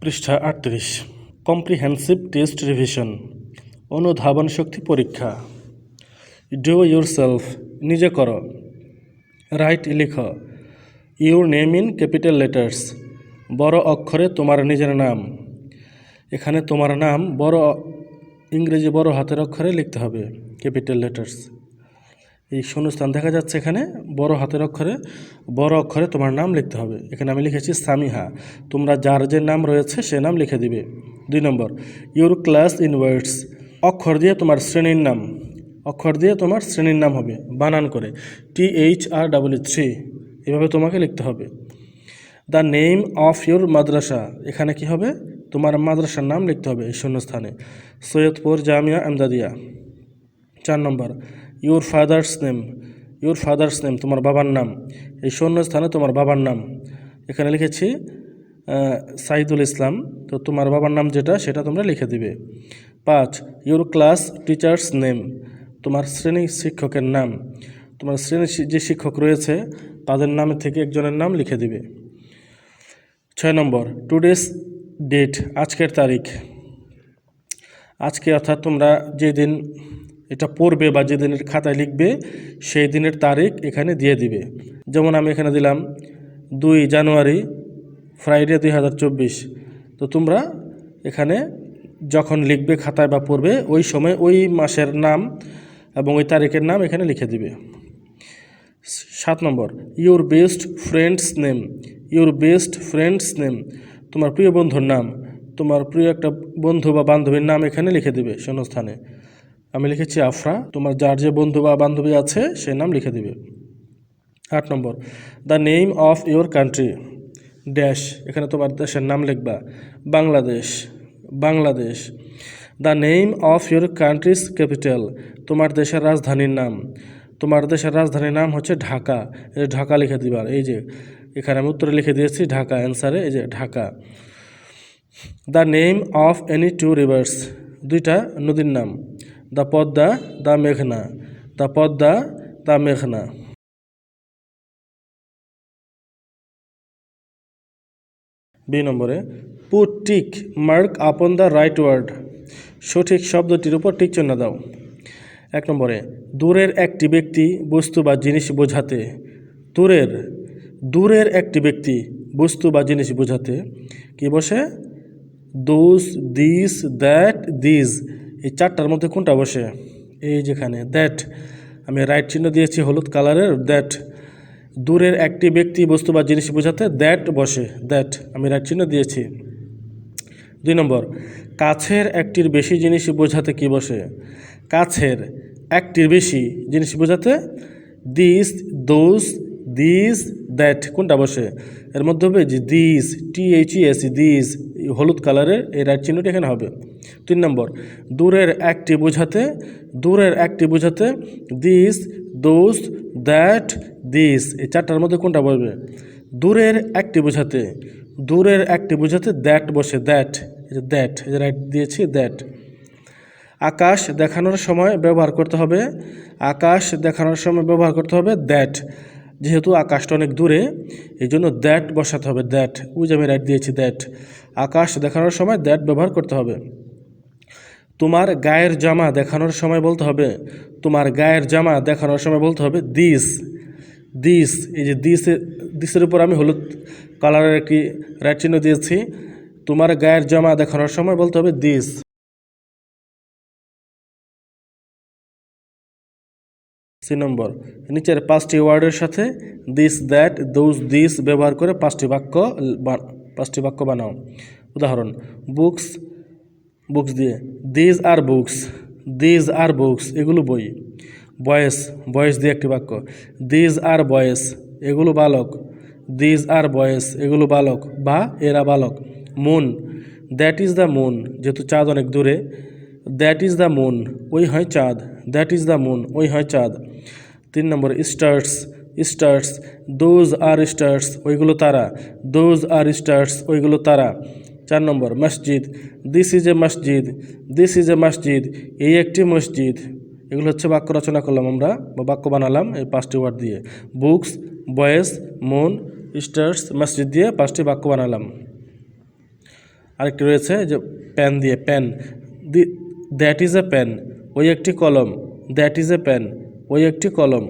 পৃষ্ঠা 38 comprehensive test revision অনুধাবন শক্তি পরীক্ষা। ডু ইউরসেলফ নিজে করো। রাইট লিখ। Your name in capital letters বড় অক্ষরে তোমার নিজের নাম। এখানে তোমার নাম ইংরেজি বড় হাতের অক্ষরে লিখতে হবে, ক্যাপিটাল লেটার্স। এই শূন্যস্থান দেখা যাচ্ছে, এখানে বড় হাতের বড় অক্ষরে তোমার নাম লিখতে হবে। এখানে আমি লিখেছি সামিহা, তোমরা যার যে নাম রয়েছে সে নাম লিখে দিবে। 2 নম্বর, ইউর ক্লাস ইন ওয়ার্ডস অক্ষর দিয়ে তোমার শ্রেণীর নাম, অক্ষর দিয়ে তোমার শ্রেণীর নাম হবে বানান করে, THREE এভাবে তোমাকে লিখতে হবে। দ্য নেম অফ ইউর মাদ্রাসা এখানে কি হবে, তোমার মাদ্রাসার নাম লিখতে হবে এই শূন্যস্থানে, সৈয়দপুর জামিয়া আমদাদিয়া। 4 নম্বর, ইউর ফাদার্স নেম তোমার বাবার নাম, এই শূন্যস্থানে তোমার বাবার নাম। এখানে লিখেছি সাইদুল ইসলাম, তো তোমার বাবার নাম যেটা সেটা তোমরা লিখে দিবে। 5, ইউর ক্লাস টিচার্স নেম তোমার শ্রেণী শিক্ষকের নাম, তোমার শ্রেণীর যে শিক্ষক রয়েছে তাদের নাম থেকে একজনের নাম লিখে দিবে। 6 নম্বর, টুডেস ডেট আজকের তারিখ, আজকে অর্থাৎ তোমরা যেদিন এটা পড়বে বা যেদিনের খাতায় লিখবে সেই দিনের তারিখ এখানে দিয়ে দিবে। যেমন আমি এখানে দিলাম 2 জানুয়ারি ফ্রাইডে 2024। তো তোমরা এখানে যখন লিখবে খাতায় বা পড়বে ওই সময় ওই মাসের নাম এবং ওই তারিখের নাম এখানে লিখে দিবে। 7 নম্বর, ইউর বেস্ট ফ্রেন্ডস নেম তোমার প্রিয় বন্ধুর নাম, তোমার প্রিয় একটা বন্ধু বা বান্ধবীর নাম এখানে লিখে দিবে শূন্যস্থানে। আমি লিখেছি আফরা, তোমার যার যে বন্ধু বা বান্ধবী আছে সে নাম লিখে দিবে। 8 নম্বর, the name of your country dash এখানে তোমার দেশের নাম লিখবা, Bangladesh. The name of your country's capital তোমার দেশের রাজধানীর নাম, তোমার দেশের রাজধানীর নাম হচ্ছে ঢাকা, এই ঢাকা লিখে দিবা। এই যে এখানে আমি উত্তরে লিখে দিয়েছি ঢাকা, অ্যান্সারে এই যে Dhaka. The name of any 2 rivers 2টা নদীর নাম, দ্য পদ্মা দ্য মেঘনা। বি নম্বরে, put tick mark upon the right word সঠিক শব্দটির উপর টিক চিহ্ন দাও। 1 নম্বরে, দূরের একটি ব্যক্তি বস্তু বা জিনিস বোঝাতে, দূরের একটি ব্যক্তি বস্তু বা জিনিস বোঝাতে কি বসে, দোজ, দিস, দ্যাট, দিস, এই 4টার মধ্যে কোনটা বসে, এই যেখানে দ্যাট, আমি রাইট চিহ্ন দিয়েছি হলুদ কালারের, দ্যাট। দূরের একটি ব্যক্তি বস্তু বা জিনিস বোঝাতে দ্যাট বসে, দ্যাট আমি রাইট চিহ্ন দিয়েছি। 2 নম্বর, কাছের একটির বেশি জিনিস বোঝাতে কি বসে, কাছের একটির বেশি জিনিস বোঝাতে দিস, দোজ, দিস, দ্যাট কোনটা বসে, এর মধ্যে হবে যে দিস, THES, দিস, হলুদ কালারের এই রাইট চিহ্নটি এখানে হবে। 3 নম্বর, দূরের একটি বোঝাতে দিস, দোজ, দ্যাট, দিস, এই 4টার মধ্যে কোনটা বসবে, দূরের একটি বোঝাতে দ্যাট বসে, দ্যাট, এই যে রাইট দিয়েছি দ্যাট। আকাশ দেখানোর সময় ব্যবহার করতে হবে দ্যাট, যেহেতু আকাশটা অনেক দূরে এই জন্য দ্যাট বসাতে হবে, দ্যাট, ওই যে আমি রাইট দিয়েছি দ্যাট। আকাশ দেখানোর সময় দ্যাট ব্যবহার করতে হবে। তোমার গায়ের জামা দেখানোর সময় বলতে হবে দিস, এই যে দিসের উপর আমি হলুদ কালারের একটি রাইট চিহ্ন দিয়েছি। তোমার গায়ের জামা দেখানোর সময় বলতে হবে দিস। 3 নম্বর, নিচের 5টি ওয়ার্ডের সাথে দিস, দ্যাট, দোজ, দিস ব্যবহার করে 5টি বাক্য বানাও। উদাহরণ, বুকস দিয়ে, দিস আর বুকস এগুলো বই। বয়েস দিয়ে একটি বাক্য, দিস আর বয়েস এগুলো বালক, দিস আর বয়েস এগুলো বালক বা এরা বালক। Moon, that is the moon, যেহেতু চাঁদ অনেক দূরে, দ্যাট ইজ দ্য মুন ওই হয় চাঁদ, দ্যাট ইজ দ্য মুন ওই হয় চাঁদ। 3 নম্বর, স্টার্স, দোজ আর স্টার্স ওইগুলো তারা, দোজ আর স্টার্স ওইগুলো তারা। 4 নম্বর, মসজিদ, দিস ইজ এ মসজিদ এই একটি মসজিদ। এগুলো হচ্ছে বাক্য রচনা করলাম আমরা বা বাক্য বানালাম এই 5টি ওয়ার্ড দিয়ে, বুকস, বয়েস, মুন, স্টার্স, মসজিদ দিয়ে 5টি বাক্য বানালাম। আরেকটি রয়েছে যে পেন দিয়ে pen, that is a pen, ওই একটি কলম, দ্যাট ইজ এ পেন, ওই একটি কলম।